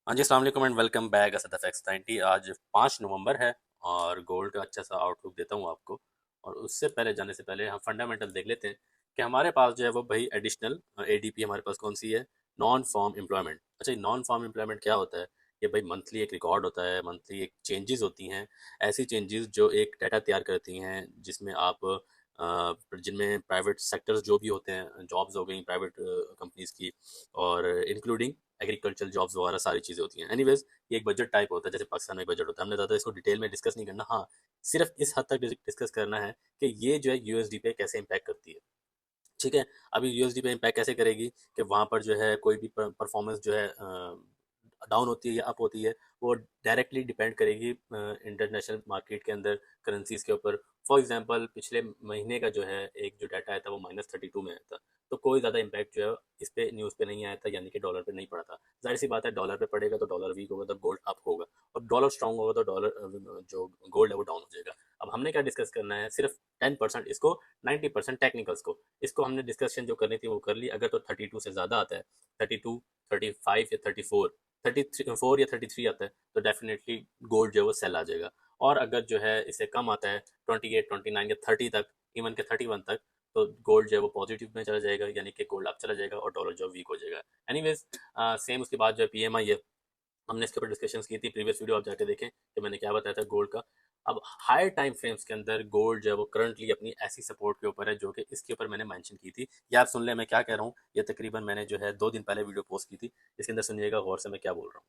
हाँ जी, अस्सलाम वालेकुम and welcome back Asad FX 90। आज 5 नवंबर है और गोल्ड का अच्छा सा आउटलुक देता हूँ आपको। और उससे पहले जाने से पहले हम फंडामेंटल देख लेते हैं कि हमारे पास जो है वो भाई एडिशनल एडीपी हमारे पास कौन सी है। Non farm employment. अच्छा, ये नॉन फॉर्म एम्प्लॉयमेंट क्या होता है? ये भाई मंथली एक रिकॉर्ड होता है, मंथली एक चेंजेस होती हैं। ऐसी चेंजेस जो एक डाटा तैयार करती हैं जिसमें आप जिनमें प्राइवेट सेक्टर्स जो भी होते हैं, जॉब्स हो गई प्राइवेट कंपनीज की, और इंक्लूडिंग एग्रीकल्चर जॉब्स वगैरह सारी चीज़ें होती हैं। एनीवेज, ये एक बजट टाइप होता है, जैसे पाकिस्तान में बजट होता है। हमने ज़्यादा इसको डिटेल में डिस्कस नहीं करना। हाँ, सिर्फ इस हद तक डिस्कस करना है कि ये जो है यूएसडी पे कैसे इम्पैक्ट करती है। ठीक है। अभी यूएसडी पे इम्पैक्ट कैसे करेगी कि वहाँ पर जो है कोई भी परफॉर्मेंस जो है डाउन होती है या अप होती है, वो डायरेक्टली डिपेंड करेगी इंटरनेशनल मार्केट के अंदर करेंसीज के ऊपर। फॉर एग्जांपल, पिछले महीने का जो है एक जो डाटा आया था वो -32 में आया था। तो कोई ज़्यादा इम्पैक्ट जो है इस पे न्यूज़ पे नहीं आया था, यानी कि डॉलर पे नहीं पड़ा था। जाहिर सी बात है, डॉलर पे पड़ेगा तो डॉलर वीक होगा तो गोल्ड अप होगा, और डॉलर स्ट्रांग होगा तो डॉलर जो गोल्ड है वो डाउन हो जाएगा। अब हमने क्या डिस्कस करना है? सिर्फ 10% इसको, 90% टेक्निकल्स को। इसको हमने डिस्कशन जो करनी थी वो कर ली। अगर तो 32 से ज़्यादा आता है, 32, 35 या 34, 34 या 33 आता है, तो डेफिनेटली गोल्ड जो है वो सेल आ जाएगा। और अगर जो है इससे कम आता है, 28, 29 या 30 तक, इवन के 31 तक, तो गोल्ड जो है वो पॉजिटिव में चला जाएगा, यानी कि गोल्ड अप चला जाएगा और डॉलर जो वीक हो जाएगा। एनीवेज, सेम उसके बाद जो है पीएमआई है, हमने इसके ऊपर डिस्कशन की थी। प्रीवियस वीडियो आप जाके देखें कि मैंने क्या बताया था गोल्ड का। अब हायर टाइम फ्रेम्स के अंदर गोल्ड जो है वो करंटली अपनी ऐसी सपोर्ट के ऊपर है जो कि इसके ऊपर मैंने मेंशन की थी। या आप सुन ले मैं क्या कह रहा हूँ। ये तकरीबन मैंने जो है 2 दिन पहले वीडियो पोस्ट की थी। इसके अंदर सुनिएगा गौर से मैं क्या बोल रहा हूँ।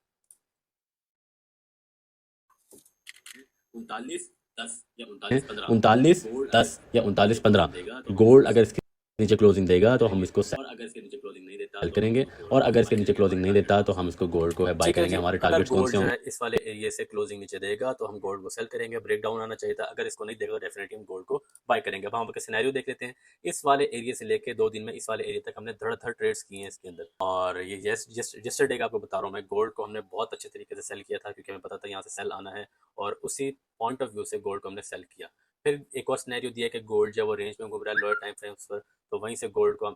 39-10 या 39-15 उनतालीस गोल्ड अगर दस या उनतालीस पंद्रह देगा तो हम गोल्ड इसको अगर इसके नीचे क्लोजिंग देगा तो हम करेंगे। इसको और अगर इसके नीचे क्लोजिंग नहीं देता सेल तो हम करेंगे। गोल्ड और को अगर बाय इसके नीचे करेंगे। हमारे क्लोजिंग नहीं टारगेट देता कौन तो सा हम होगा? इसको गोल्ड को है बाय ठीक है करेंगे। जी। हमारे अगर टारगेट्स कौन गोल्ड से जो होंगे? है इस वाले एरिया से क्लोजिंग नीचे देगा तो हम गोल्ड को सेल करेंगे। ब्रेक डाउन आना चाहिए था। अगर इसको नहीं देगा तो डेफिनेटली हम गोल्ड को बाय करेंगे। अब हम सिनेरियो देख लेते हैं। इस वाले एरिया से लेके 2 दिन में इस वाले एरिया तक हमने धड़ाधड़ ट्रेड्स किए हैं इसके अंदर। और ये यस्टरडे का आपको बता रहा हूँ मैं, गोल्ड को हमने बहुत अच्छे तरीके से सेल किया था, क्योंकि हमें पता था यहाँ से सेल आना है। और उसी पॉइंट ऑफ व्यू से गोल्ड को हमने सेल किया। फिर एक और सिनेरियो दिया कि गोल्ड जो है वो रेंज में घूम रहा है लोअर टाइम फ्रेम्स पर। तो वहीं से गोल्ड को हम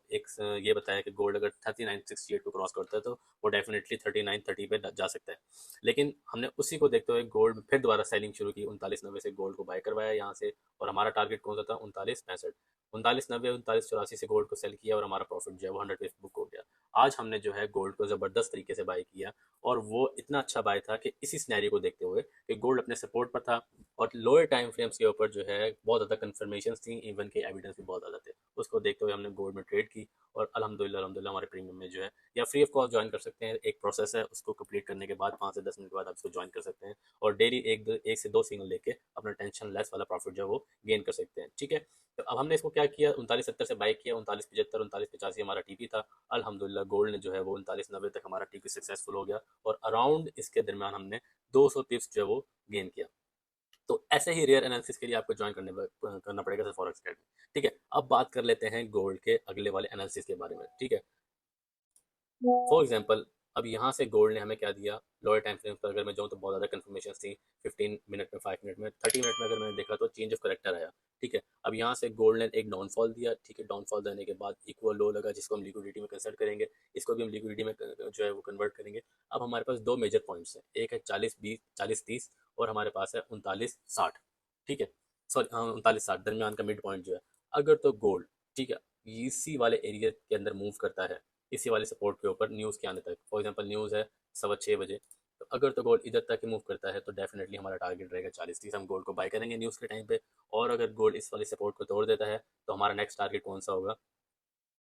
ये बताया कि गोल्ड अगर 3968 को क्रॉस करता है तो वो डेफिनेटली 3930 पे जा सकता है। लेकिन हमने उसी को देखते हुए गोल्ड फिर दोबारा सेलिंग शुरू की। 3990 से गोल्ड को बाय करवाया यहाँ से। और हमारा टारगेट कौन सा था? 3965। 3990, 3984 से गोल्ड को सेल किया और हमारा प्रॉफिट जो है वो 100 बुक हो गया। आज हमने जो है गोल्ड को ज़बरदस्त तरीके से बाय किया। और वो इतना अच्छा बाय था कि इसी सिनेरियो को देखते हुए कि गोल्ड अपने सपोर्ट पर था और लोअर टाइम फ्रेम्स के ऊपर जो है बहुत ज़्यादा कंफर्मेशन थी, इवन के एविडेंस भी बहुत ज़्यादा थे। उसको देखते हुए हमने गोल्ड में ट्रेड की। और अल्हम्दुलिल्लाह हमारे प्रीमियम में जो है, या फ्री ऑफ कॉस्ट ज्वाइन कर सकते हैं। एक प्रोसेस है, उसको कंप्लीट करने के बाद 5 से 10 मिनट के बाद आप इसको ज्वाइन कर सकते हैं। और डेली एक से दो सिग्नल लेके अपना टेंशन लेस वाला प्रॉफिट जो है वो गेन कर सकते हैं। ठीक है। तो अब हमने इसको क्या किया? 3970 से बाई किया। 3975, 3985 हमारा टीपी था। अल्हम्दुलिल्लाह गोल्ड ने जो है वो 3990 तक हमारा टीपी सक्सेसफुल हो गया। और अराउंड इसके दरमियान हमने 200 पिप्स जो है वो गेन किया। तो ऐसे ही रेयर एनालिसिस के लिए आपको ज्वाइन करना पड़ेगा सर फॉरेक्स अकेडमी। ठीक है। अब बात कर लेते हैं गोल्ड के अगले वाले एनालिसिस के बारे में। ठीक है। फॉर एग्जाम्पल, अब यहाँ से गोल्ड ने हमें क्या दिया? लोअर टाइम फ्रेम पर अगर मैं जाऊँ तो बहुत ज़्यादा कन्फर्मेशन थी। 15 मिनट में, 5 मिनट में, 30 मिनट में अगर मैंने देखा तो चेंज ऑफ करेक्टर आया। ठीक है। अब यहाँ से गोल्ड ने एक डाउनफॉल दिया। ठीक है। डाउनफॉल देने के बाद इक्वल लो लगा, जिसको हम लिक्विडिटी में कंसिडर करेंगे। इसको भी हम लिक्विडिटी में जो है वो कन्वर्ट करेंगे। अब हमारे पास दो मेजर पॉइंट्स हैं। एक है 40-20, 40-30, और हमारे पास है 39-60। ठीक है। सॉरी, हाँ, 39-60 दरमियान का मिड पॉइंट जो है। अगर तो गोल्ड, ठीक है, इसी वाले एरिया के अंदर मूव करता है, इसी वाले सपोर्ट के ऊपर न्यूज़ के आने तक, फॉर एग्जांपल न्यूज़ है 6:15 बजे, तो अगर तो गोल्ड इधर तक मूव करता है तो डेफिनेटली हमारा टारगेट रहेगा 40-30। हम गोल्ड को बाय करेंगे न्यूज़ के टाइम पे। और अगर गोल्ड इस वाले सपोर्ट को तोड़ देता है तो हमारा नेक्स्ट टारगेट कौन सा होगा?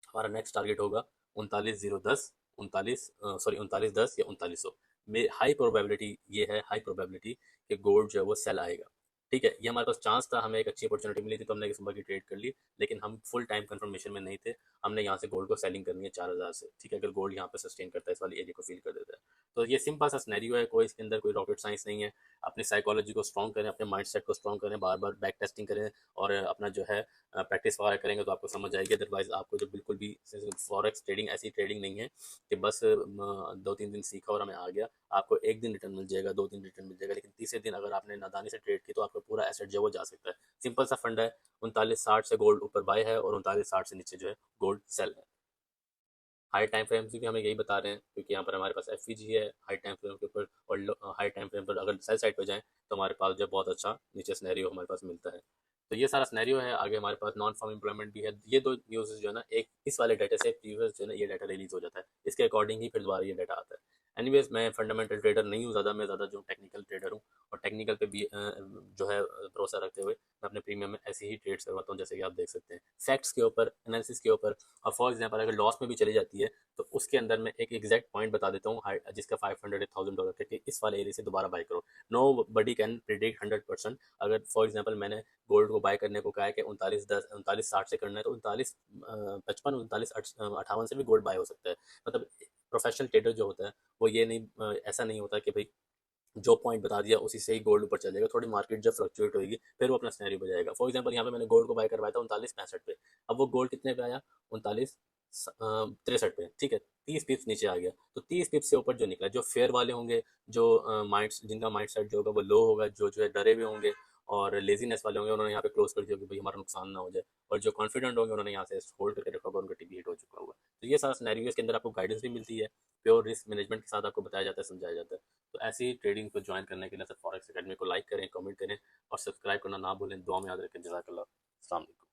हमारा नेक्स्ट टारगेट होगा 39,010, 39 या 3900 में। हाई प्रोबेबिलिटी ये है, हाई प्रोबेबिलिटी कि गोल्ड जो है वो सेल आएगा। ठीक है। ये हमारे पास चांस था, हमें एक अच्छी अपॉर्चुनिटी मिली थी तो हमने इस सुबह की ट्रेड कर ली। लेकिन हम फुल टाइम कंफर्मेशन में नहीं थे। हमने यहाँ से गोल्ड को सेलिंग करनी है 4000 से। ठीक है। अगर गोल्ड यहाँ पे सस्टेन करता है, इस वाली एरिया को फील कर देता है, तो ये सिंपल सा सिनेरियो है। कोई इसके अंदर कोई रॉकेट साइंस नहीं है। अपनी साइकोलॉजी को स्ट्रॉन्ग करें, अपने माइंड सेट को स्ट्रॉन्ग करें, बार बार बैक टेस्टिंग करें, और अपना जो है प्रैक्टिस वगैरह करेंगे तो आपको समझ आएगी। अदरवाइज आपको जो बिल्कुल भी, फॉरेक्स ट्रेडिंग ऐसी ट्रेडिंग नहीं है कि बस 2-3 दिन सीखा और हमें आ गया। आपको एक दिन रिटर्न मिल जाएगा, 2 दिन रिटर्न मिल जाएगा, लेकिन तीसरे दिन अगर आपने नादानी से ट्रेड की तो आपका पूरा एसेट जो है वो जा सकता है। सिंपल सा फंडा है। 3960 से गोल्ड ऊपर बाय है और 3960 से नीचे जो है गोल्ड सेल है। हाई टाइम फ्रेम भी हमें यही बता रहे हैं, क्योंकि यहाँ पर हमारे पास एफ है हाई टाइम फ्रेम के ऊपर, और हाई टाइम फ्रेम पर अगर सेल साइड पर जाएँ तो हमारे पास जो बहुत अच्छा नीचे स्नैरियो हमारे पास मिलता है। तो ये सारा स्नैरियो है। आगे हमारे पास नॉन फार्म एम्प्लॉयमेंट भी है। ये दो न्यूज़ जो है ना, एक इस वाले डाटा से प्रीवियस जो है ना ये डाटा रिलीज हो जाता है, इसके अकॉर्डिंग ही फिर दोबारा ये डाटा आता है। एनीवेज मैं फंडामेंटल ट्रेडर नहीं हूँ ज़्यादा, मैं ज़्यादा जो टेक्निकल ट्रेडर हूँ, और टेक्निकल पे भी जो है भरोसा रखते हुए मैं अपने प्रीमियम में ऐसे ही ट्रेड्स करवाता हूँ, जैसे कि आप देख सकते हैं फैक्ट्स के ऊपर, एनालिसिस के ऊपर। और फॉर एग्जांपल अगर लॉस में भी चली जाती है तो उसके अंदर मैं एक एग्जैक्ट पॉइंट बता देता हूँ जिसका 500 $1000 का, कि इस वाले एरिया से दोबारा बाय करो। Nobody can predict 100%। अगर फॉर एग्जांपल मैंने गोल्ड को बाय करने को कहा है कि 39.10 39.60 से करना है, तो 39.55 39.58 से भी गोल्ड बाय हो सकता है। मतलब प्रोफेशनल ट्रेडर जो होता है वो ये नहीं ऐसा नहीं होता कि भाई जो पॉइंट बता दिया उसी से ही गोल्ड ऊपर चल जाएगा। थोड़ी मार्केट जब फ्लक्चुएट होगी फिर वो अपना सिनेरियो बजाएगा। फॉर एग्जांपल यहाँ पे मैंने गोल्ड को बाय करवाया था 39.65 पे, अब वो गोल्ड कितने पे आया, 39.63 पे, ठीक है, 30 पिप्स नीचे आ गया। तो 30 पिप्स से ऊपर जो निकला, जो फेयर वाले होंगे, जो माइंड जिनका माइंड सेट जो होगा वो लो होगा, जो है डरे हुए होंगे और लेजीनेस वाले होंगे, उन्होंने यहाँ पे क्लोज कर दिया कि भाई हमारा नुकसान ना हो जाए। और जो कॉन्फिडेंट होंगे उन्होंने यहाँ से होल्ड करके रखा होगा, उनका टीपी हिट हो चुका होगा। तो ये सारा सिनेरियो के अंदर आपको गाइडेंस भी मिलती है, प्योर रिस्क मैनेजमेंट के साथ आपको बताया जाता है, समझाया जाता है। तो ऐसी ही ट्रेडिंग को ज्वाइन करने के लिए सर फॉरेक्स एकेडमी को लाइक करें, कमेंट करें और सब्सक्राइब करना ना भूलें। दुआ में याद रखें। जज़ाकल्लाह। अस्सलाम वालेकुम।